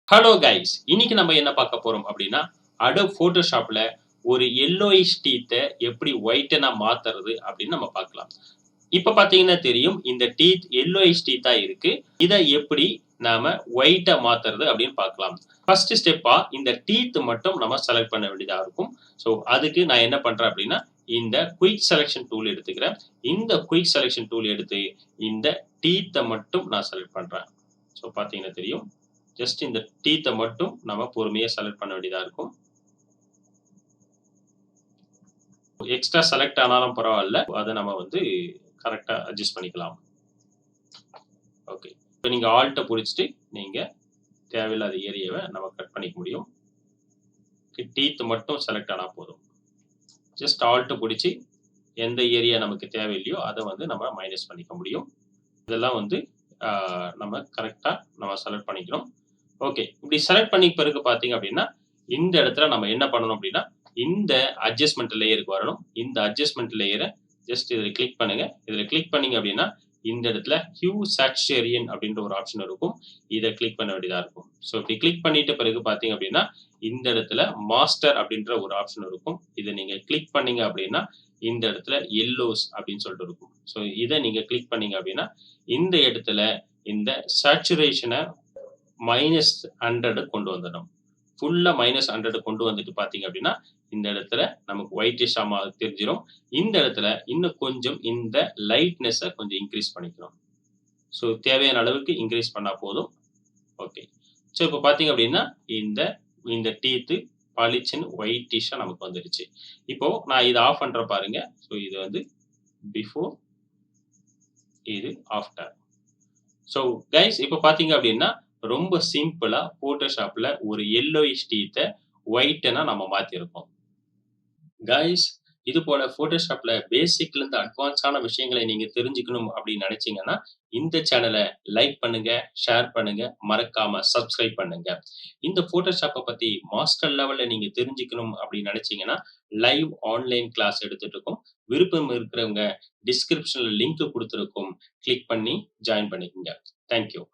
Hello guys! இன்னைக்கு நம்ம என்ன பார்க்க போறோம் அப்படின்னா, Adobe Photoshopல ஒரு yellowish டீத்த எப்படி ஒயிட்டனா மாத்துறது அப்படின்னு நம்ம பார்க்கலாம். இப்ப பார்த்தீங்கன்னா தெரியும், இந்த டீத் yellowish டீத்தா இருக்கு. இத எப்படி நாம ஒயிட்டா மாத்துறது அப்படின்னு பார்க்கலாம். ஃபர்ஸ்ட் ஸ்டெப்பா இந்த டீத் மட்டும் நம்ம செலக்ட் பண்ண வேண்டியதா இருக்கும். ஸோ அதுக்கு நான் என்ன பண்றேன் அப்படின்னா, இந்த குயிக் செலக்ஷன் டூல் எடுத்துக்கிறேன். இந்த குயிக் செலக்ஷன் டூல் எடுத்து இந்த டீத்த மட்டும் நான் செலக்ட் பண்றேன். ஸோ பார்த்தீங்கன்னா தெரியும். ஜஸ்ட் இந்த டீத்த மட்டும் நம்ம பொறுமையா செலக்ட் பண்ண வேண்டியதா இருக்கும். எக்ஸ்ட்ரா செலக்ட் ஆனாலும் பரவாயில்ல. அத நம்ம வந்து கரெக்ட்டா அட்ஜஸ்ட் பண்ணிக்கலாம். ஓகே. இப்ப நீங்க ஆல்ட்ட புடிச்சுட்டு நீங்க தேவையில்லாத ஏரியாவ நம்ம கட் பண்ணிக்க முடியும். டீத் மட்டும் செலக்ட் ஆனா போதும். ஜஸ்ட் ஆல்ட்ட புடிச்சு எந்த ஏரியா நமக்கு தேவையில்லையோ அத வந்து நம்ம மைனஸ் பண்ணிக்க முடியும். இதெல்லாம் வந்து ஆ நம்ம கரெக்ட்டா நம்ம செலக்ட் பண்ணிக்கணும். ஓகே. இப்படி செலக்ட் பண்ணி பிறகு பார்த்தீங்க அப்படின்னா, இந்த இடத்துல நம்ம என்ன பண்ணணும் அப்படின்னா, இந்த அட்ஜஸ்ட்மென்ட் லேயருக்கு வரணும். இந்த அட்ஜஸ்ட்மென்ட் லேயர ஜஸ்ட் இதில கிளிக் பண்ணுங்க. இதில கிளிக் பண்ணீங்க அப்படின்னா, இந்த இடத்துல ஹியூ சாச்சுரேஷன் அப்படின்ற ஒரு ஆப்ஷன் இருக்கும். இத கிளிக் பண்ண வேண்டியதா இருக்கும். ஸோ இப்படி கிளிக் பண்ணிட்ட பிறகு பார்த்தீங்க அப்படின்னா, இந்த இடத்துல மாஸ்டர் அப்படின்ற ஒரு ஆப்ஷன் இருக்கும். இத நீங்க கிளிக் பண்ணீங்க அப்படின்னா, இந்த இடத்துல எல்லோஸ் அப்படின்னு சொல்லிட்டு இருக்கும். ஸோ இத நீங்க கிளிக் பண்ணீங்க அப்படின்னா, இந்த இடத்துல இந்த சேச்சுரேஷன -100 கொண்டு வந்துடணும். ஃபுல்லா -100 கொண்டு வந்துட்டு பார்த்தீங்க அப்படின்னா, இந்த இடத்துல நமக்கு ஒயிட்டிஷ்ஷா தெரிஞ்சிரும். இந்த இடத்துல இன்னும் கொஞ்சம் இந்த லைட்னஸ கொஞ்சம் இன்கிரீஸ் பண்ணிக்கணும். ஸோ தேவையான அளவுக்கு இன்கிரீஸ் பண்ணா போதும். ஓகே. ஸோ இப்ப பார்த்தீங்க அப்படின்னா, இந்த இந்த டீத் பளிச்சுன்னு ஒயிட்டிஷ்ஷா நமக்கு வந்துருச்சு. இப்போ நான் இத ஆஃப் பண்றேன் பாருங்க. ஸோ இது வந்து பிஃபோர், இது ஆஃப்டர். ஸோ கைஸ் இப்ப பார்த்தீங்க அப்படின்னா, ரொம்ப சிம்பிளா Photoshopல ஒரு yellowish டீத்த ஒயிட்டனா நம்ம மாத்தியிருக்கோம். கைஸ் இது போல Photoshopல பேசிக்ல இருந்து அட்வான்ஸான விஷயங்களை நீங்க தெரிஞ்சுக்கணும் அப்படின்னு நினைச்சீங்கன்னா, இந்த சேனல லைக் பண்ணுங்க, ஷேர் பண்ணுங்க, மறக்காம சப்ஸ்கிரைப் பண்ணுங்க. இந்த Photoshopஅ பத்தி மாஸ்டர் லெவல்ல நீங்க தெரிஞ்சுக்கணும் அப்படின்னு நினைச்சீங்கன்னா, லைவ் ஆன்லைன் கிளாஸ் எடுத்துட்டு இருக்கோம். விருப்பம் இருக்கிறவங்க டிஸ்கிரிப்ஷன்ல லிங்க் குடுத்திருக்கோம். கிளிக் பண்ணி ஜாயின் பண்ணிக்கங்க. Thank you.